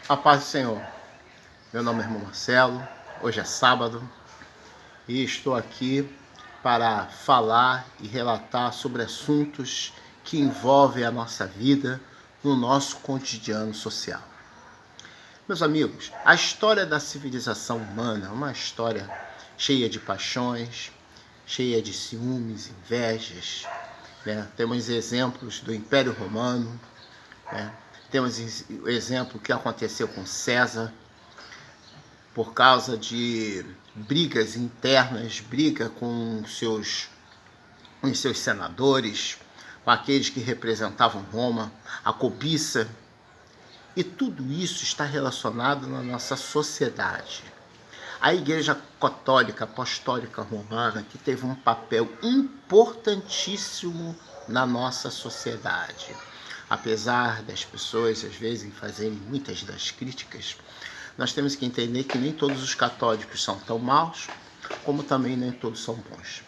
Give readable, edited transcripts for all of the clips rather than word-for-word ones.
A paz do Senhor. Meu nome é irmão Marcelo, hoje é sábado e estou aqui para falar e relatar sobre assuntos que envolvem a nossa vida no nosso cotidiano social. Meus amigos, a história da civilização humana é uma história cheia de paixões, cheia de ciúmes, invejas, né? Temos exemplos do Império Romano, né? Temos o exemplo que aconteceu com César, por causa de brigas internas, briga com os seus senadores, com aqueles que representavam Roma, a cobiça. E tudo isso está relacionado na nossa sociedade. A Igreja Católica Apostólica Romana, que teve um papel importantíssimo na nossa sociedade. Apesar das pessoas, às vezes, fazerem muitas das críticas, nós temos que entender que nem todos os católicos são tão maus, como também nem todos são bons.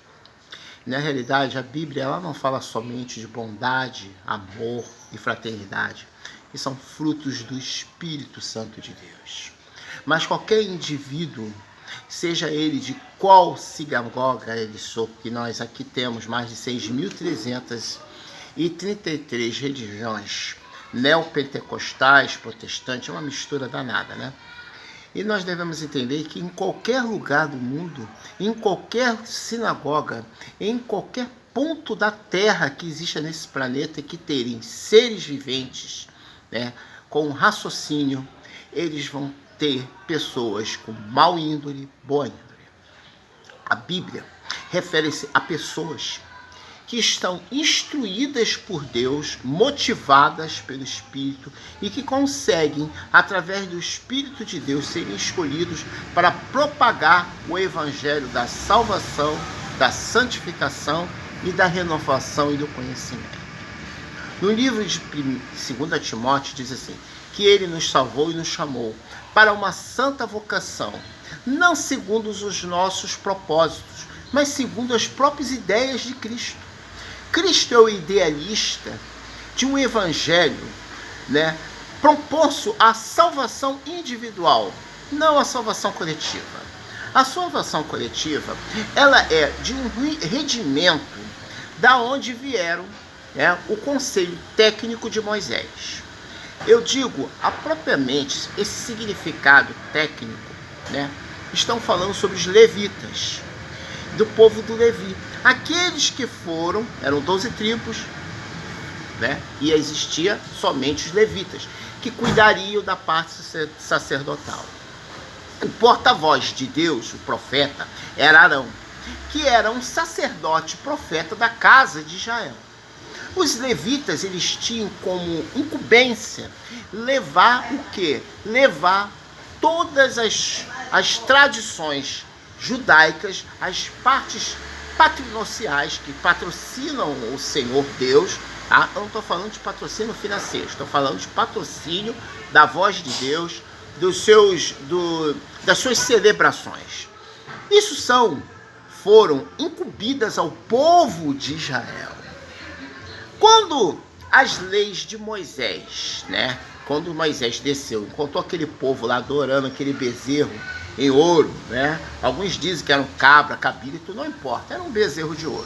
Na realidade, a Bíblia ela não fala somente de bondade, amor e fraternidade, que são frutos do Espírito Santo de Deus. Mas qualquer indivíduo, seja ele de qual sinagoga ele for, que nós aqui temos mais de 6.333 religiões neopentecostais, protestantes, é uma mistura danada, né? E nós devemos entender que em qualquer lugar do mundo, em qualquer sinagoga, em qualquer ponto da terra que exista nesse planeta que terem seres viventes, né, com raciocínio, eles vão ter pessoas com mau índole, boa índole. A Bíblia refere-se a pessoas que estão instruídas por Deus, motivadas pelo Espírito e que conseguem, através do Espírito de Deus, serem escolhidos para propagar o Evangelho da salvação, da santificação e da renovação e do conhecimento. No livro de 2 Timóteo diz assim, que ele nos salvou e nos chamou para uma santa vocação, não segundo os nossos propósitos, mas segundo as próprias ideias de Cristo. Cristo é o idealista de um evangelho, né, proposto à salvação individual, não à salvação coletiva. A salvação coletiva, ela é de um redimento da onde vieram, né, o conselho técnico de Moisés. Eu digo, propriamente, esse significado técnico, né, estão falando sobre os levitas, do povo do Levi. Aqueles que eram 12 tribos, né, e existia somente os levitas, que cuidariam da parte sacerdotal. O porta-voz de Deus, o profeta, era Arão, que era um sacerdote profeta da casa de Israel. Os levitas, eles tinham como incumbência levar o quê? Levar todas as tradições judaicas, as partes patrimoniais que patrocinam o Senhor Deus, tá? Eu não estou falando de patrocínio financeiro, estou falando de patrocínio da voz de Deus, das suas celebrações. Isso foram incumbidas ao povo de Israel. Quando as leis de Moisés, né? Quando Moisés desceu, encontrou aquele povo lá adorando aquele bezerro em ouro, né? Alguns dizem que era um cabra, cabrito, não importa, era um bezerro de ouro.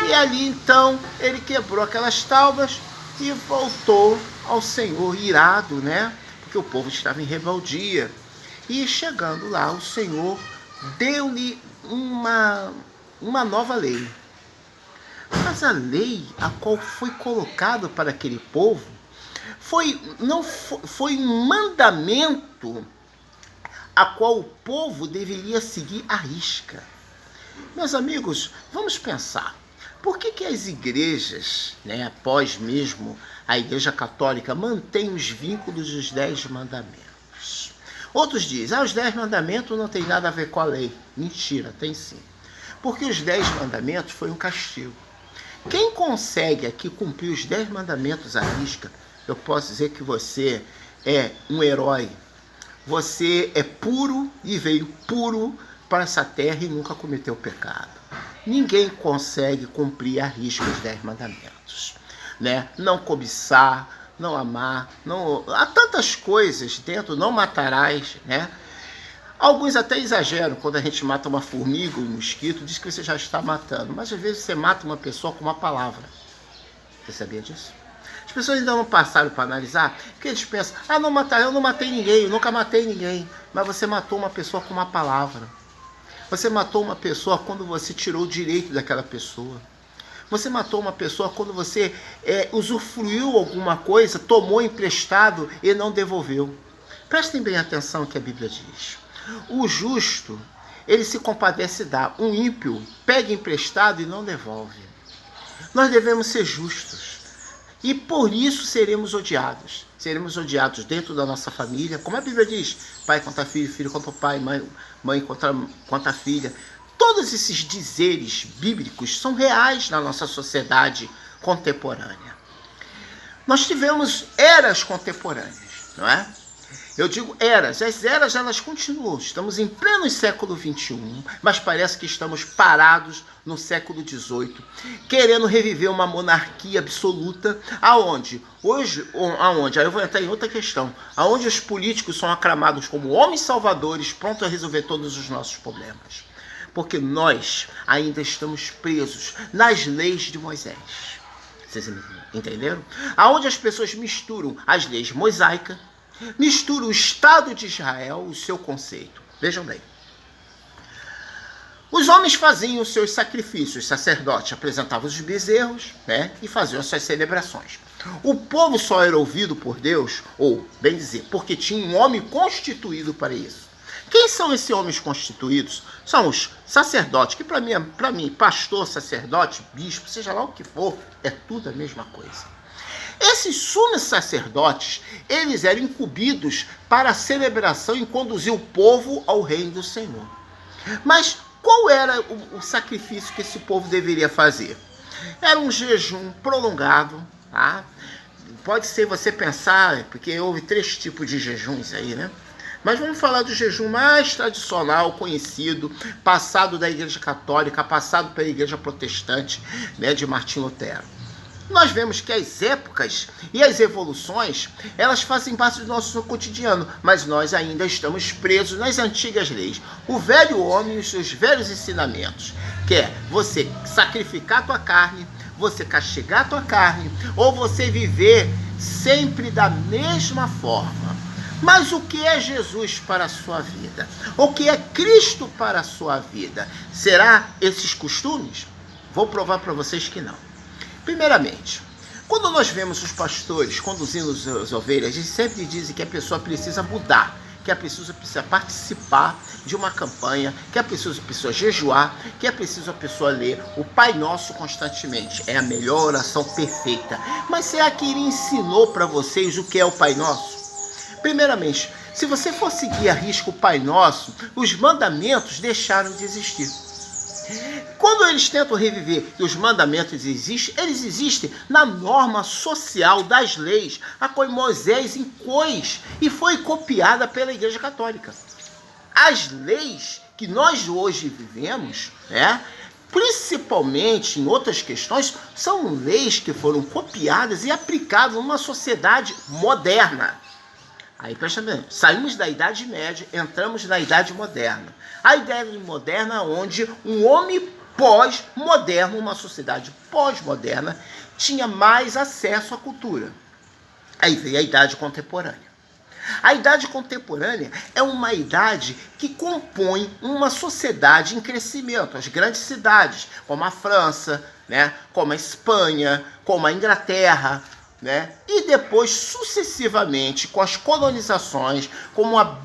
E ali então ele quebrou aquelas tábuas e voltou ao Senhor irado, né? Porque o povo estava em rebeldia. E chegando lá, o Senhor deu-lhe uma nova lei. Mas a lei a qual foi colocada para aquele povo foi um mandamento a qual o povo deveria seguir à risca. Meus amigos, vamos pensar. Por que as igrejas, né, após mesmo a Igreja Católica, mantém os vínculos dos 10 mandamentos? Outros dizem, os 10 mandamentos não tem nada a ver com a lei. Mentira, tem sim. Porque os 10 mandamentos foi um castigo. Quem consegue aqui cumprir os 10 mandamentos à risca, eu posso dizer que você é um herói. Você é puro e veio puro para essa terra e nunca cometeu pecado. Ninguém consegue cumprir à risca os 10 mandamentos, né? Não cobiçar, não amar, não, há tantas coisas dentro, não matarás, né? Alguns até exageram, quando a gente mata uma formiga ou um mosquito, diz que você já está matando, mas às vezes você mata uma pessoa com uma palavra. Você sabia disso? As pessoas ainda não passaram para analisar, porque eles pensam, não matar, eu não matei ninguém, eu nunca matei ninguém, mas você matou uma pessoa com uma palavra. Você matou uma pessoa quando você tirou o direito daquela pessoa. Você matou uma pessoa quando você usufruiu alguma coisa, tomou emprestado e não devolveu. Prestem bem atenção no que a Bíblia diz. O justo, ele se compadece e dá. Um ímpio pega emprestado e não devolve. Nós devemos ser justos. E por isso seremos odiados. Seremos odiados dentro da nossa família. Como a Bíblia diz, pai contra filho, filho contra pai, mãe contra filha. Todos esses dizeres bíblicos são reais na nossa sociedade contemporânea. Nós tivemos eras contemporâneas, não é? Eu digo eras, as eras elas continuam. Estamos em pleno século XXI, mas parece que estamos parados no século XVIII, querendo reviver uma monarquia absoluta, aonde, aí eu vou entrar em outra questão, aonde os políticos são aclamados como homens salvadores, prontos a resolver todos os nossos problemas. Porque nós ainda estamos presos nas leis de Moisés. Vocês entenderam? Aonde as pessoas misturam as leis mosaicas, misturam o Estado de Israel, o seu conceito. Vejam bem. Os homens faziam os seus sacrifícios, os sacerdotes apresentavam os bezerros, né, e faziam as suas celebrações. O povo só era ouvido por Deus, ou, bem dizer, porque tinha um homem constituído para isso. Quem são esses homens constituídos? São os sacerdotes, que para mim, pastor, sacerdote, bispo, seja lá o que for, é tudo a mesma coisa. Esses sumos sacerdotes, eles eram incumbidos para a celebração e conduzir o povo ao reino do Senhor. Mas qual era o sacrifício que esse povo deveria fazer? Era um jejum prolongado, tá? Pode ser você pensar, porque houve 3 tipos de jejuns aí, né? Mas vamos falar do jejum mais tradicional, conhecido, passado da Igreja Católica, passado pela Igreja Protestante, né, de Martim Lutero. Nós vemos que as épocas e as evoluções, elas fazem parte do nosso cotidiano, mas nós ainda estamos presos nas antigas leis. O velho homem e os seus velhos ensinamentos, que é você sacrificar a tua carne, você castigar a tua carne, ou você viver sempre da mesma forma. Mas o que é Jesus para a sua vida? O que é Cristo para a sua vida? Será esses costumes? Vou provar para vocês que não. Primeiramente, quando nós vemos os pastores conduzindo as ovelhas, eles sempre dizem que a pessoa precisa mudar, que a pessoa precisa participar de uma campanha, que a pessoa precisa jejuar, que é preciso a pessoa ler o Pai Nosso constantemente. É a melhor oração perfeita. Mas será que ele ensinou para vocês o que é o Pai Nosso? Primeiramente, se você for seguir a risco o Pai Nosso, os mandamentos deixaram de existir. Quando eles tentam reviver e os mandamentos existem, eles existem na norma social das leis, a qual Moisés impôs e foi copiada pela Igreja Católica. As leis que nós hoje vivemos, né, principalmente em outras questões, são leis que foram copiadas e aplicadas numa sociedade moderna. Aí, presta bem, saímos da Idade Média, entramos na Idade Moderna. A Idade Moderna onde um homem pós-moderno, uma sociedade pós-moderna, tinha mais acesso à cultura. Aí veio a Idade Contemporânea. A Idade Contemporânea é uma idade que compõe uma sociedade em crescimento. As grandes cidades, como a França, né, como a Espanha, como a Inglaterra, né? E depois, sucessivamente, com as colonizações, como a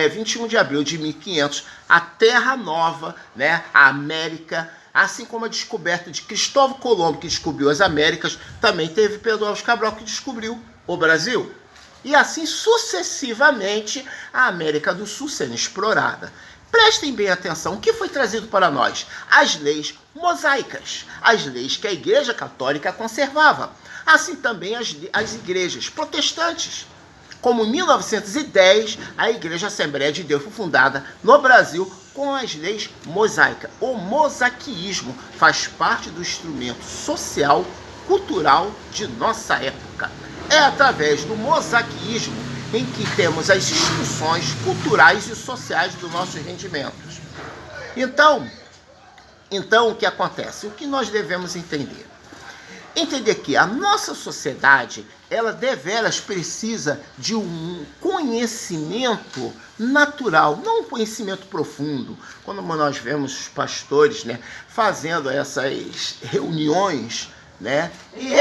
21 de abril de 1500, a Terra Nova, né? A América, assim como a descoberta de Cristóvão Colombo, que descobriu as Américas, também teve Pedro Álvares Cabral, que descobriu o Brasil. E assim, sucessivamente, a América do Sul sendo explorada. Prestem bem atenção, o que foi trazido para nós? As leis mosaicas, as leis que a Igreja Católica conservava. Assim também as igrejas protestantes. Como em 1910, a Igreja Assembleia de Deus foi fundada no Brasil com as leis mosaicas. O mosaquismo faz parte do instrumento social, cultural de nossa época. é através do mosaicismo em que temos as instituições culturais e sociais dos nossos rendimentos. Então, o que acontece? O que nós devemos entender? Entender que a nossa sociedade, ela deveras precisa de um conhecimento natural, não um conhecimento profundo. Quando nós vemos os pastores, né, fazendo essas reuniões, né, e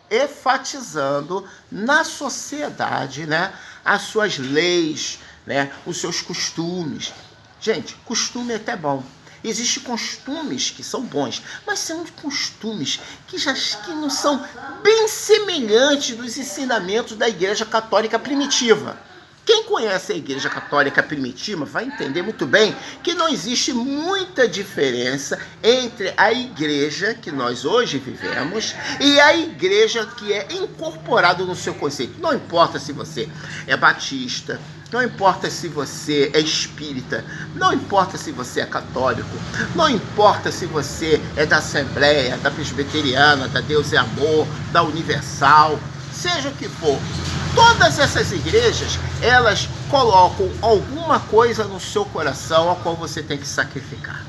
enfatizando na sociedade, né, as suas leis, né, os seus costumes. Gente, costume é até bom. Existem costumes que são bons, mas são costumes que não são bem semelhantes dos ensinamentos da Igreja Católica primitiva. Quem conhece a Igreja Católica primitiva vai entender muito bem que não existe muita diferença entre a igreja que nós hoje vivemos e a igreja que é incorporada no seu conceito. Não importa se você é batista, não importa se você é espírita, não importa se você é católico, não importa se você é da Assembleia, da Presbiteriana, da Deus é Amor, da Universal, seja o que for. Todas essas igrejas, elas colocam alguma coisa no seu coração a qual você tem que sacrificar.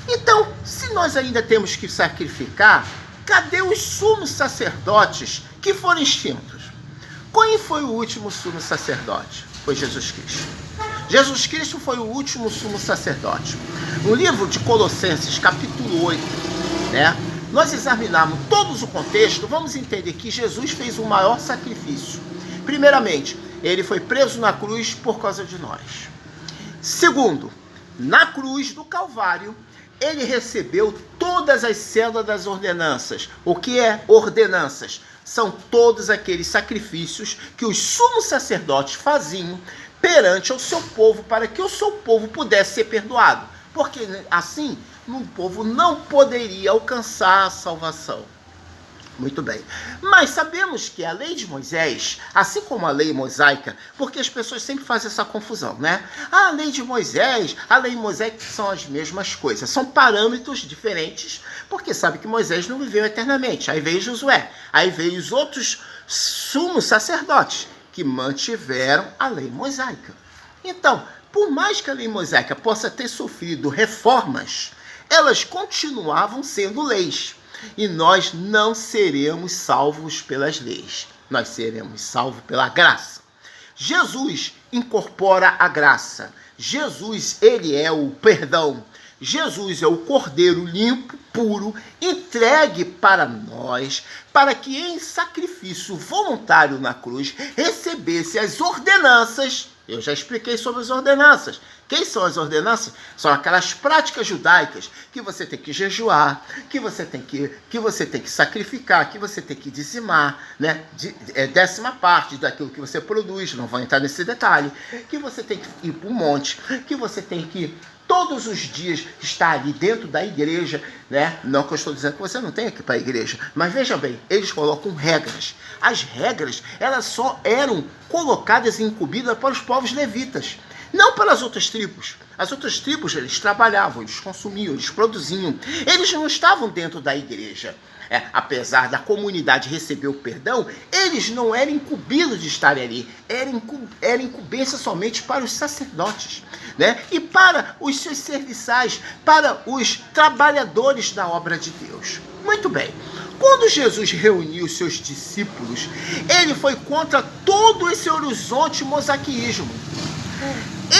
Então, se nós ainda temos que sacrificar, cadê os sumos sacerdotes que foram extintos? Quem foi o último sumo sacerdote? Foi Jesus Cristo. Jesus Cristo foi o último sumo sacerdote. No livro de Colossenses, capítulo 8, né? Nós examinarmos todos o contexto, vamos entender que Jesus fez o maior sacrifício. Primeiramente, ele foi preso na cruz por causa de nós. Segundo, na cruz do Calvário, ele recebeu todas as células das ordenanças. O que é ordenanças? São todos aqueles sacrifícios que os sumos sacerdotes faziam perante ao seu povo, para que o seu povo pudesse ser perdoado. Porque assim, o povo não poderia alcançar a salvação. Muito bem. Mas sabemos que a lei de Moisés, assim como a lei mosaica, porque as pessoas sempre fazem essa confusão, né? A lei de Moisés, a lei mosaica são as mesmas coisas. São parâmetros diferentes, porque sabe que Moisés não viveu eternamente. Aí veio Josué, aí veio os outros sumos sacerdotes, que mantiveram a lei mosaica. Então, por mais que a lei mosaica possa ter sofrido reformas, elas continuavam sendo leis. E nós não seremos salvos pelas leis. Nós seremos salvos pela graça. Jesus incorpora a graça. Jesus, ele é o perdão. Jesus é o cordeiro limpo, puro, entregue para nós, para que em sacrifício voluntário na cruz recebesse as ordenanças. Eu já expliquei sobre as ordenanças. Quem são as ordenanças? São aquelas práticas judaicas que você tem que jejuar, que você tem que sacrificar, que você tem que dizimar, né? Décima parte daquilo que você produz, não vou entrar nesse detalhe, que você tem que ir para o monte, que você tem que todos os dias estar ali dentro da igreja, né? Não que eu estou dizendo que você não tem que ir para a igreja, mas veja bem, eles colocam regras. As regras, elas só eram colocadas e incumbidas para os povos levitas, não para as outras tribos. As outras tribos, eles trabalhavam, eles consumiam, eles produziam. Eles não estavam dentro da igreja. Apesar da comunidade receber o perdão, eles não eram incumbidos de estarem ali. Era incumbência somente para os sacerdotes, né? E para os seus serviçais, para os trabalhadores da obra de Deus. Muito bem. Quando Jesus reuniu os seus discípulos, ele foi contra todo esse horizonte mosaicismo.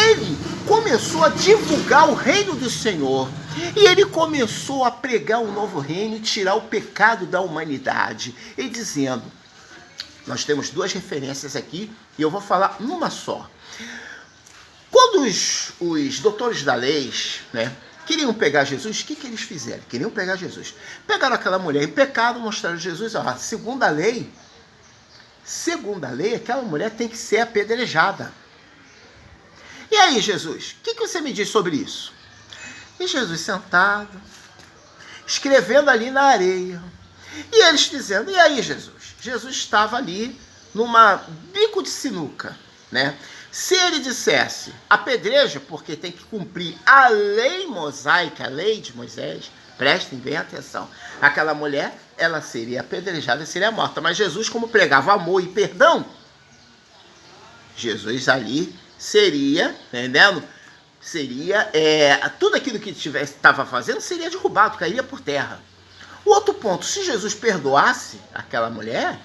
Ele começou a divulgar o reino do Senhor. E ele começou a pregar um novo reino e tirar o pecado da humanidade. E dizendo, nós temos duas referências aqui, e eu vou falar numa só. Quando os doutores da lei, né, queriam pegar Jesus, o que eles fizeram? Queriam pegar Jesus. Pegaram aquela mulher em pecado, mostraram a Jesus, ó, segundo a lei, aquela mulher tem que ser apedrejada. E aí, Jesus, o que você me diz sobre isso? E Jesus sentado, escrevendo ali na areia. E eles dizendo, e aí, Jesus? Jesus estava ali numa bico de sinuca, né? Se ele dissesse apedreja, porque tem que cumprir a lei mosaica, a lei de Moisés, prestem bem atenção, aquela mulher, ela seria apedrejada e seria morta. Mas Jesus, como pregava amor e perdão, Jesus ali seria, entendendo? Seria, tudo aquilo que estava fazendo seria derrubado, cairia por terra. O outro ponto, se Jesus perdoasse aquela mulher,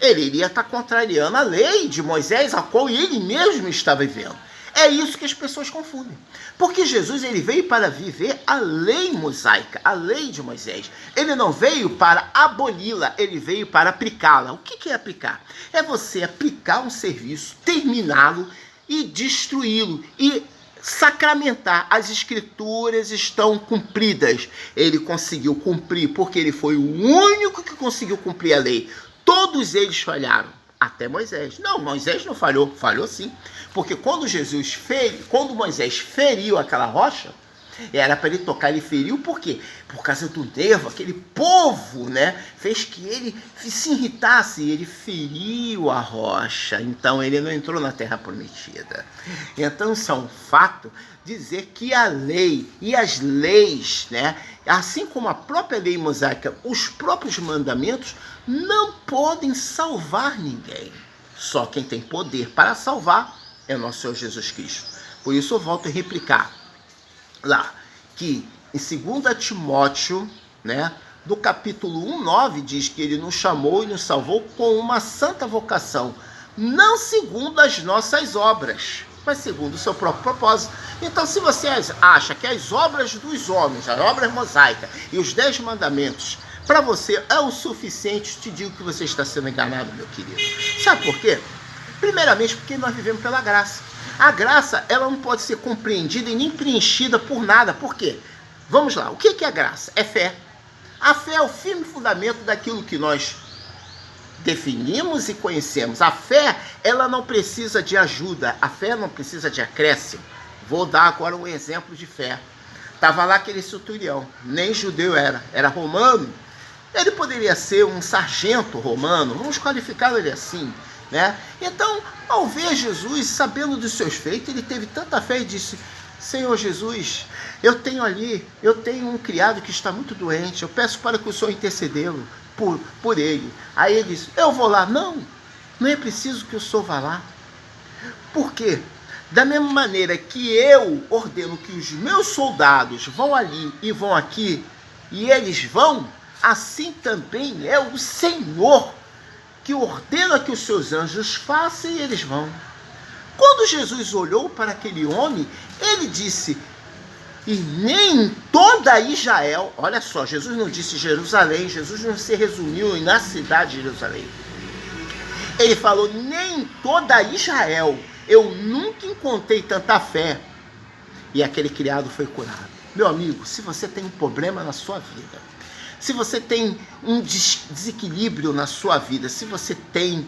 ele iria estar contrariando a lei de Moisés, a qual ele mesmo está vivendo. É isso que as pessoas confundem. Porque Jesus, ele veio para viver a lei mosaica, a lei de Moisés. Ele não veio para aboli-la, ele veio para aplicá-la. O que é aplicar? É você aplicar um serviço, terminá-lo e destruí-lo. E sacramentar. As escrituras estão cumpridas. Ele conseguiu cumprir, porque ele foi o único que conseguiu cumprir a lei. Todos eles falharam, até Moisés. Não, Moisés não falhou, falhou sim. Porque quando Moisés feriu aquela rocha, era para ele tocar, ele feriu, por quê? Por causa do nervo, aquele povo, né? Fez que ele se irritasse, e ele feriu a rocha. Então ele não entrou na terra prometida. Então isso é um fato, dizer que a lei e as leis, né? Assim como a própria lei mosaica, os próprios mandamentos, não podem salvar ninguém. Só quem tem poder para salvar é o nosso Senhor Jesus Cristo. Por isso eu volto a replicar lá, que em 2 Timóteo, né, do capítulo 1:9, diz que ele nos chamou e nos salvou com uma santa vocação, não segundo as nossas obras, mas segundo o seu próprio propósito. Então, se você acha que as obras dos homens, as obras mosaicas e os 10 mandamentos, para você é o suficiente, te digo que você está sendo enganado, meu querido. Sabe por quê? Primeiramente, porque nós vivemos pela graça. A graça, ela não pode ser compreendida e nem preenchida por nada. Por quê? Vamos lá, o que é a graça? É fé. A fé é o firme fundamento daquilo que nós definimos e conhecemos. A fé, ela não precisa de ajuda, a fé não precisa de acréscimo. Vou dar agora um exemplo de fé. Estava lá aquele centurião, nem judeu era romano. Ele poderia ser um sargento romano, vamos qualificar ele assim, né? Então, ao ver Jesus, sabendo dos seus feitos, ele teve tanta fé e disse: Senhor Jesus, eu tenho um criado que está muito doente, eu peço para que o Senhor intercedê-lo por ele. Aí ele disse: eu vou lá. Não é preciso que o Senhor vá lá. Por quê? Da mesma maneira que eu ordeno que os meus soldados vão ali e vão aqui, e eles vão, assim também é o Senhor que ordena que os seus anjos façam e eles vão. Quando Jesus olhou para aquele homem, ele disse: e nem toda Israel, olha só, Jesus não disse Jerusalém, Jesus não se resumiu na cidade de Jerusalém. Ele falou: nem toda Israel, eu nunca encontrei tanta fé. E aquele criado foi curado. Meu amigo, se você tem um problema na sua vida, se você tem um desequilíbrio na sua vida, se você tem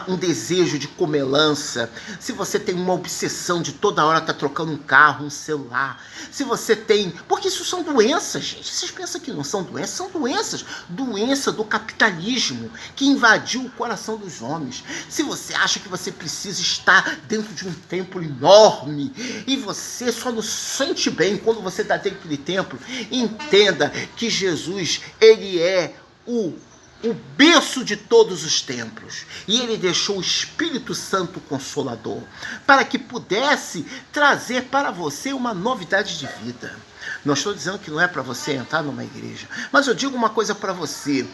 um desejo de comelança, se você tem uma obsessão de toda hora estar trocando um carro, um celular, se você tem... Porque isso são doenças, gente. Vocês pensam que não são doenças? São doenças. Doença do capitalismo que invadiu o coração dos homens. Se você acha que você precisa estar dentro de um templo enorme e você só não sente bem quando você está dentro daquele templo, entenda que Jesus, ele é o berço de todos os templos, e ele deixou o Espírito Santo Consolador para que pudesse trazer para você uma novidade de vida. Não estou dizendo que não é para você entrar numa igreja, mas eu digo uma coisa para você: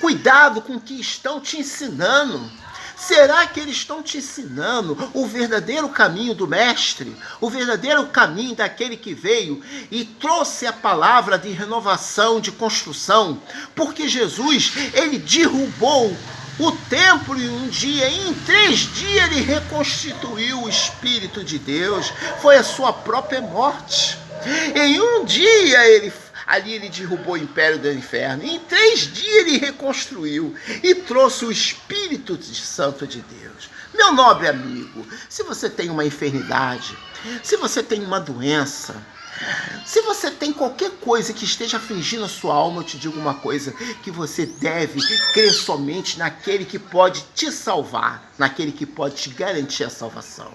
cuidado com o que estão te ensinando. Será que eles estão te ensinando o verdadeiro caminho do Mestre? O verdadeiro caminho daquele que veio e trouxe a palavra de renovação, de construção? Porque Jesus, ele derrubou o templo em um dia, e em 3 dias ele reconstituiu o Espírito de Deus. Foi a sua própria morte. Em um dia ali ele derrubou o império do inferno. Em 3 dias ele reconstruiu e trouxe o Espírito Santo de Deus. Meu nobre amigo, se você tem uma enfermidade, se você tem uma doença, Se você tem qualquer coisa que esteja afligindo a sua alma, eu te digo uma coisa, que você deve crer somente naquele que pode te salvar, naquele que pode te garantir a salvação.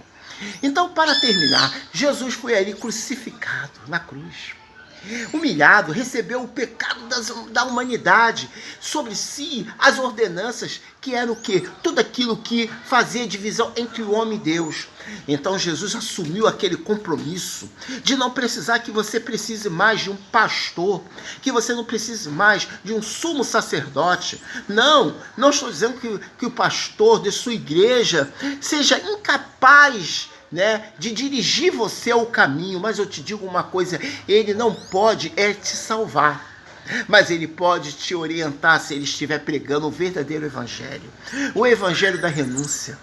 Então, para terminar, Jesus foi ali crucificado na cruz. Humilhado, recebeu o pecado da humanidade sobre si, as ordenanças, que era o quê? Tudo aquilo que fazia divisão entre o homem e Deus. Então Jesus assumiu aquele compromisso de não precisar que você precise mais de um pastor, que você não precise mais de um sumo sacerdote. Não estou dizendo que o pastor de sua igreja seja incapaz, de dirigir você ao caminho, mas eu te digo uma coisa, ele não pode te salvar, mas ele pode te orientar se ele estiver pregando o verdadeiro evangelho, o evangelho da renúncia,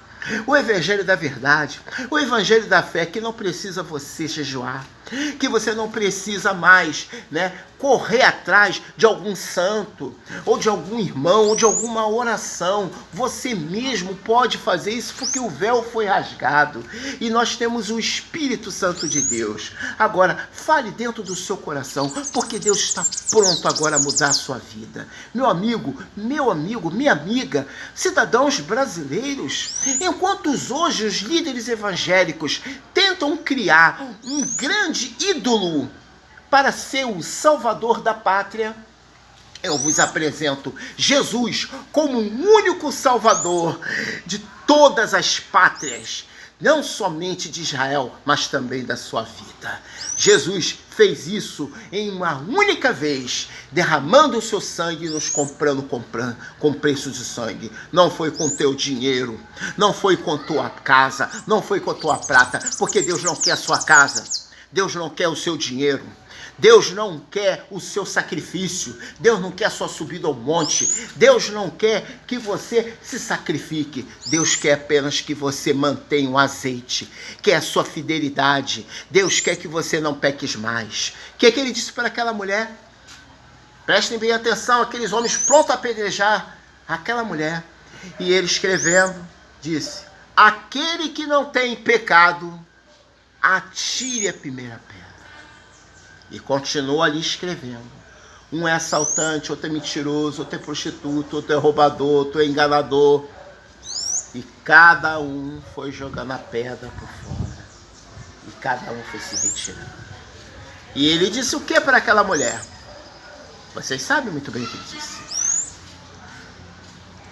o evangelho da verdade, o evangelho da fé, que não precisa você jejuar, que você não precisa mais, correr atrás de algum santo, ou de algum irmão, ou de alguma oração. Você mesmo pode fazer isso, porque o véu foi rasgado, e nós temos o Espírito Santo de Deus. Agora, fale dentro do seu coração, porque Deus está pronto agora a mudar a sua vida. Meu amigo, minha amiga, cidadãos brasileiros, enquanto hoje os líderes evangélicos tentam criar um grande ídolo para ser o salvador da pátria, eu vos apresento Jesus como o único salvador de todas as pátrias, não somente de Israel, mas também da sua vida. Jesus fez isso em uma única vez, derramando o seu sangue e nos comprando com preço de sangue. Não foi com teu dinheiro, não foi com tua casa, não foi com tua prata, porque Deus não quer a sua casa, Deus não quer o seu dinheiro, Deus não quer o seu sacrifício, Deus não quer a sua subida ao monte, Deus não quer que você se sacrifique, Deus quer apenas que você mantenha o azeite, quer a sua fidelidade, Deus quer que você não peques mais. O que é que ele disse para aquela mulher? Prestem bem atenção, aqueles homens prontos a apedrejar aquela mulher. E ele escrevendo, disse: aquele que não tem pecado, atire a primeira pedra. E continua ali escrevendo. Um é assaltante, outro é mentiroso, outro é prostituto, outro é roubador, outro é enganador. E cada um foi jogando a pedra por fora. E cada um foi se retirando. E ele disse o que para aquela mulher? Vocês sabem muito bem o que ele disse.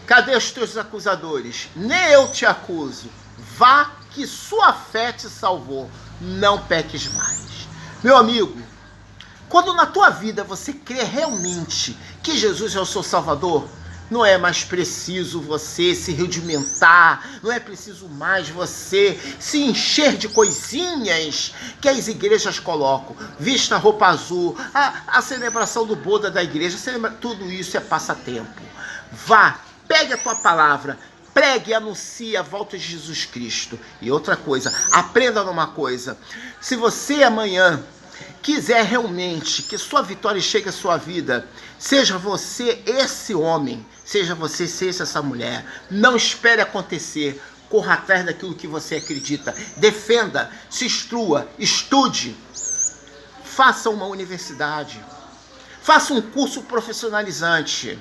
Cadê os teus acusadores? Nem eu te acuso. Vá, que sua fé te salvou. Não peques mais. Meu amigo, quando na tua vida você crê realmente que Jesus é o seu Salvador, não é mais preciso você se rudimentar, não é preciso mais você se encher de coisinhas que as igrejas colocam. Vista roupa azul, a celebração do Buda da igreja, tudo isso é passatempo. Vá, pegue a tua palavra, pregue e anuncie a volta de Jesus Cristo. E outra coisa, aprenda numa coisa: se você amanhã quiser realmente que sua vitória chegue à sua vida, seja você esse homem, seja você essa mulher. Não espere acontecer, corra atrás daquilo que você acredita, defenda, se instrua, estude, faça uma universidade, faça um curso profissionalizante.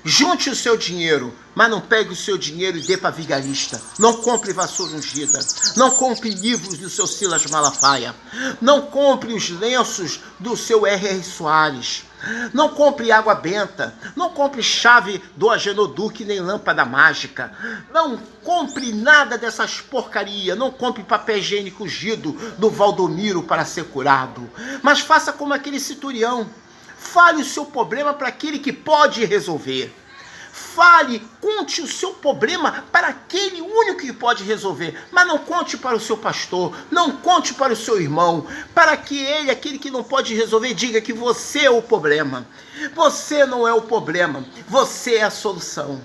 Junte o seu dinheiro, mas não pegue o seu dinheiro e dê para vigarista. Não compre vassoura ungida. Não compre livros do seu Silas Malafaia. Não compre os lenços do seu R.R. Soares. Não compre água benta. Não compre chave do Agenoduque nem lâmpada mágica. Não compre nada dessas porcarias. Não compre papel higiênico ungido do Valdomiro para ser curado. Mas faça como aquele centurião. Fale o seu problema para aquele que pode resolver. Fale, conte o seu problema para aquele único que pode resolver. Mas não conte para o seu pastor, não conte para o seu irmão, para que ele, aquele que não pode resolver, diga que você é o problema. Você não é o problema, você é a solução.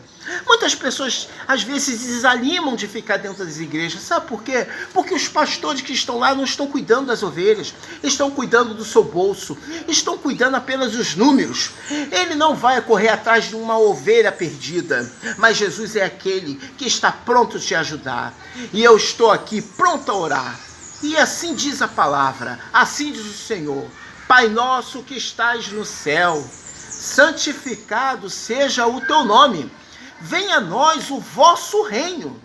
Muitas pessoas, às vezes, desanimam de ficar dentro das igrejas. Sabe por quê? Porque os pastores que estão lá não estão cuidando das ovelhas, estão cuidando do seu bolso, estão cuidando apenas dos números. Ele não vai correr atrás de uma ovelha perdida, mas Jesus é aquele que está pronto a te ajudar. E eu estou aqui pronto a orar. E assim diz a palavra, assim diz o Senhor: Pai nosso que estás no céu, santificado seja o teu nome. Venha a nós o vosso reino.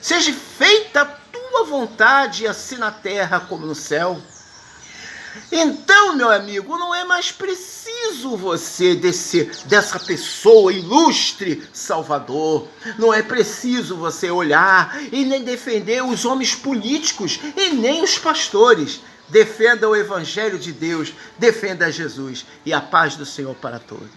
Seja feita a tua vontade, assim na terra como no céu. Então, meu amigo, não é mais preciso você dessa pessoa ilustre Salvador. Não é preciso você olhar e nem defender os homens políticos e nem os pastores. Defenda o Evangelho de Deus, defenda Jesus e a paz do Senhor para todos.